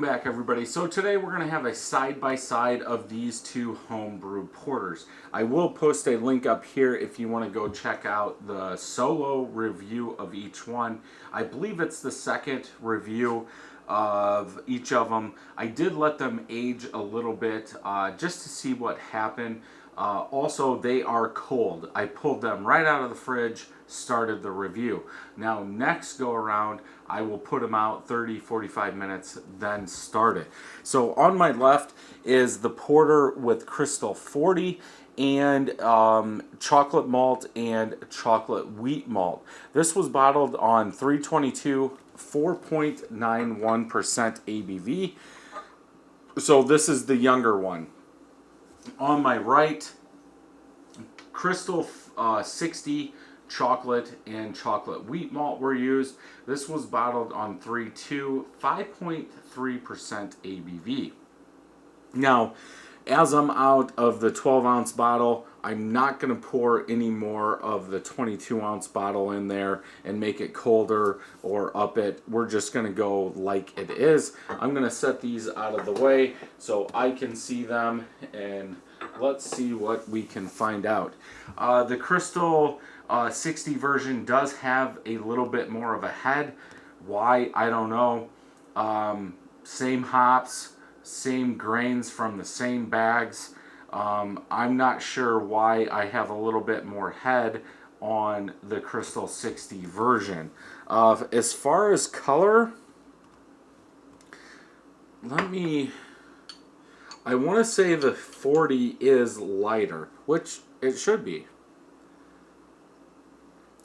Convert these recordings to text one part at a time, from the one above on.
back, everybody. So today we're going to have a side-by-side of these two homebrew porters. I will post a link up here if you want to go check out the solo review of each one. I believe it's the second review of each of them. I did let them age a little bit just to see what happened. Also, they are cold. I pulled them right out of the fridge, started the review. Now, next go around, I will put them out 30-45 minutes, then start it. So on my left is the porter with Crystal 40 and chocolate malt and chocolate wheat malt. This was bottled on 322, 4.91% ABV. So this is the younger one. On my right, Crystal 60 chocolate and chocolate wheat malt were used. This was bottled on 3.2, 5.3% ABV. Now, as I'm out of the 12-ounce bottle, I'm not going to pour any more of the 22-ounce bottle in there and make it colder or up it. We're just going to go like it is. I'm going to set these out of the way so I can see them, and let's see what we can find out. The Crystal 60 version does have a little bit more of a head. Why? I don't know. Same hops, same grains from the same bags. I'm not sure why I have a little bit more head on the Crystal 60 version. As far as color, I want to say the 40 is lighter, which it should be.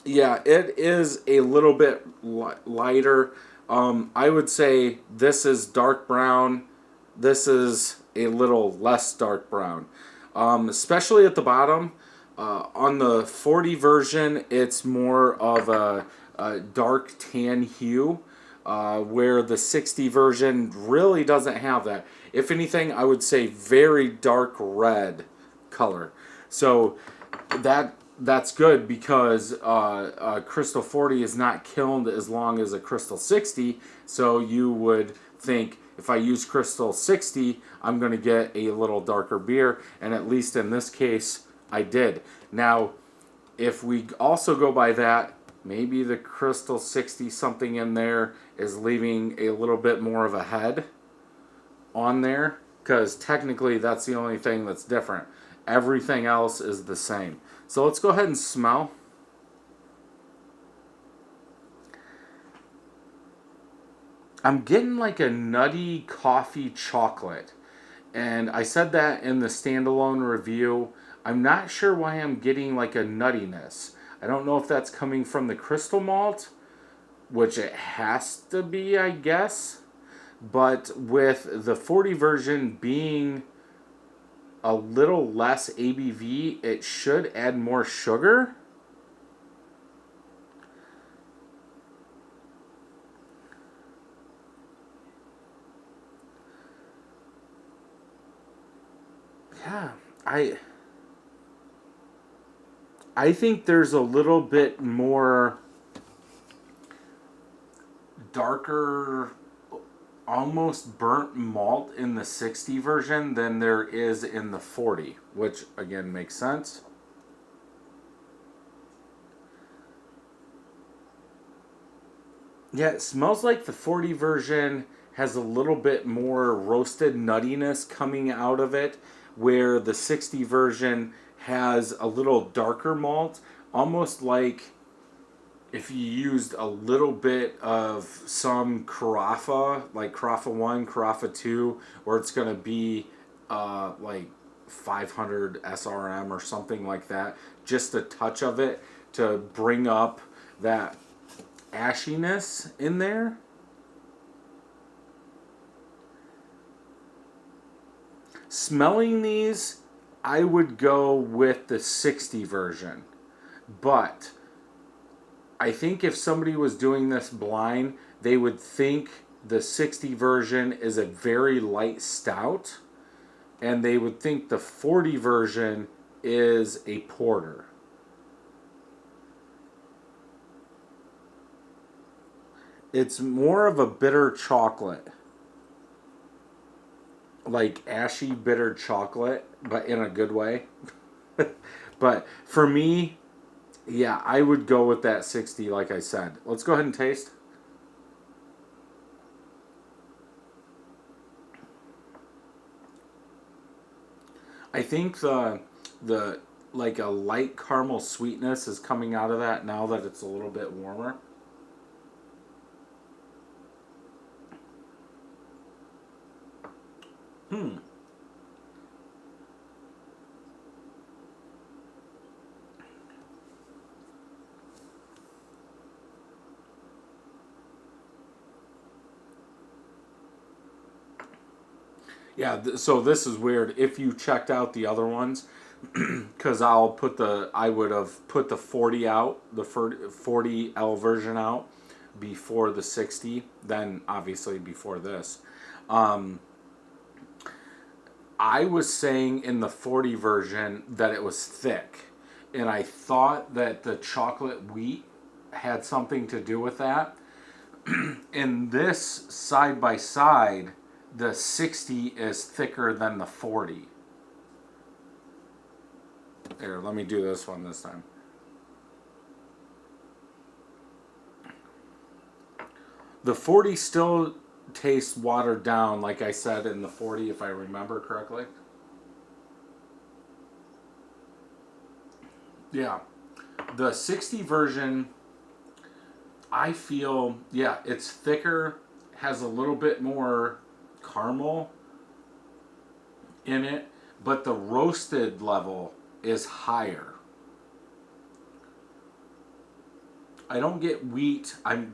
Yeah, it is a little bit lighter. I would say this is dark brown. This is a little less dark brown, especially at the bottom. On the 40 version, it's more of a dark tan hue, where the 60 version really doesn't have that. If anything, I would say very dark red color. So that's good because Crystal 40 is not kilned as long as a Crystal 60. So you would think, if I use Crystal 60, I'm going to get a little darker beer, and at least in this case, I did. Now, if we also go by that, maybe the Crystal 60 something in there is leaving a little bit more of a head on there, because technically that's the only thing that's different. Everything else is the same. So let's go ahead and smell. I'm getting like a nutty coffee chocolate, and I said that in the standalone review. I'm not sure why I'm getting like a nuttiness. I don't know if that's coming from the Crystal malt, which it has to be, I guess, but with the 40 version being a little less ABV, it should add more sugar. Yeah, I think there's a little bit more darker, almost burnt malt in the 60 version than there is in the 40, which again makes sense. Yeah, it smells like the 40 version has a little bit more roasted nuttiness coming out of it, where the 60 version has a little darker malt, almost like if you used a little bit of some Carafa, like Carafa 1, Carafa 2, where it's going to be like 500 SRM or something like that, just a touch of it to bring up that ashiness in there. Smelling these, I would go with the 60 version, but I think if somebody was doing this blind, they would think the 60 version is a very light stout, and they would think the 40 version is a porter. It's more of a bitter chocolate. like ashy bitter chocolate, but in a good way. But for me, yeah, I would go with that 60 like I said. Let's go ahead and taste. I think the like a light caramel sweetness is coming out of that now that it's a little bit warmer. Hmm. Yeah, so this is weird. If you checked out the other ones, because I would have put the 40 out, the 40L version out before the 60, then obviously before this. Um, I was saying in the 40 version that it was thick, and I thought that the chocolate wheat had something to do with that. In this side by side, the 60 is thicker than the 40. Here, let me do this one this time. The 40 still tastes watered down, like I said in the 40, if I remember correctly. Yeah. The 60 version, I feel, yeah, it's thicker, has a little bit more caramel in it, but the roasted level is higher. I don't get wheat. I'm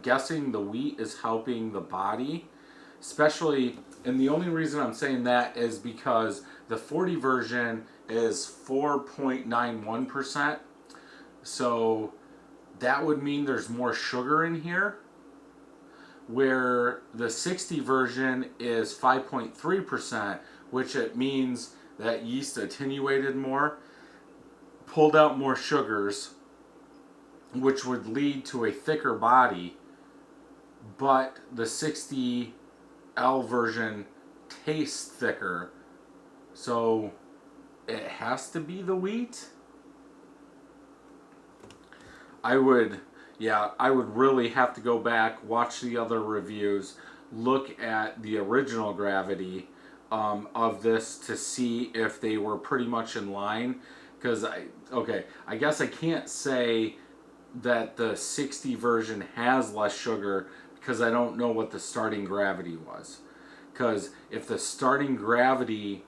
guessing the wheat is helping the body, especially, and the only reason I'm saying that is because the 40 version is 4.91%. So that would mean there's more sugar in here, where the 60 version is 5.3%, which it means that yeast attenuated more, pulled out more sugars, which would lead to a thicker body, but the 60L version tastes thicker. So it has to be the wheat. I would really have to go back, watch the other reviews, look at the original gravity of this to see if they were pretty much in line. Because I guess I can't say that the 60 version has less sugar because I don't know what the starting gravity was. Because if the starting gravity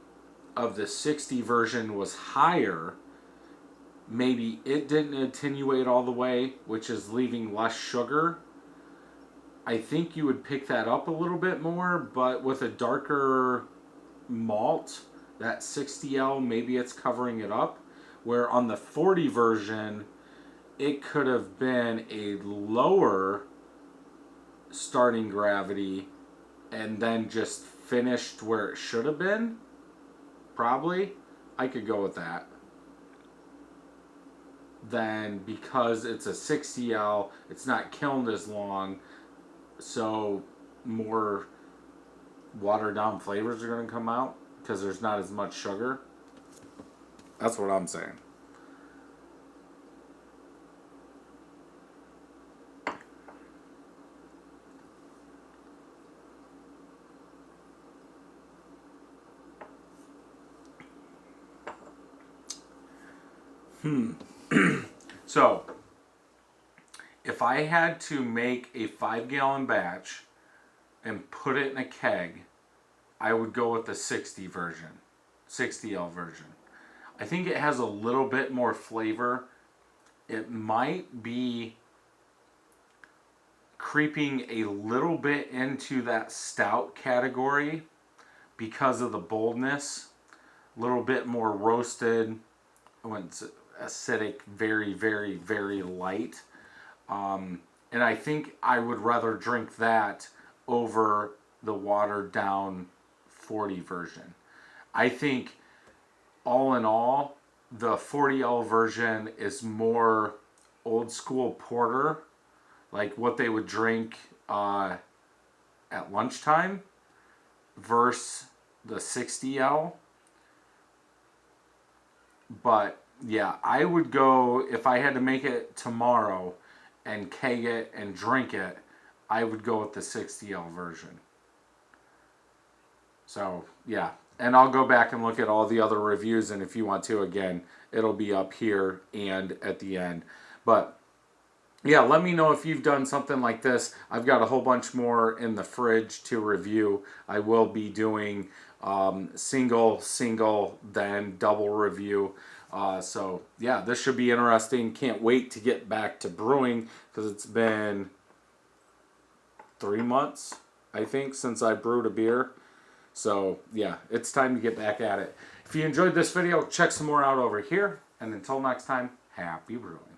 of the 60 version was higher, maybe it didn't attenuate all the way, which is leaving less sugar. I think you would pick that up a little bit more, but with a darker malt, that 60L, maybe it's covering it up. Where on the 40 version, it could have been a lower starting gravity and then just finished where it should have been. Probably. I could go with that. Then because it's a 60L, it's not kilned as long, so more watered down flavors are going to come out because there's not as much sugar. That's what I'm saying. So, if I had to make a 5-gallon batch and put it in a keg, I would go with the 60 version, 60L version. I think it has a little bit more flavor. It might be creeping a little bit into that stout category because of the boldness. A little bit more roasted. When it's acidic, very, very, very light. And I think I would rather drink that over the watered down 40 version. I think all in all, the 40L version is more old school porter, like what they would drink at lunchtime. versus the 60L. But yeah, I would go, if I had to make it tomorrow and keg it and drink it, I would go with the 60L version. So yeah, and I'll go back and look at all the other reviews, and if you want to, again, it'll be up here and at the end. But yeah, let me know if you've done something like this. I've got a whole bunch more in the fridge to review. I will be doing single, then double review. So yeah, this should be interesting. Can't wait to get back to brewing, because it's been 3 months, I think, since I brewed a beer. So yeah, it's time to get back at it. If you enjoyed this video, check some more out over here. And until next time, happy brewing.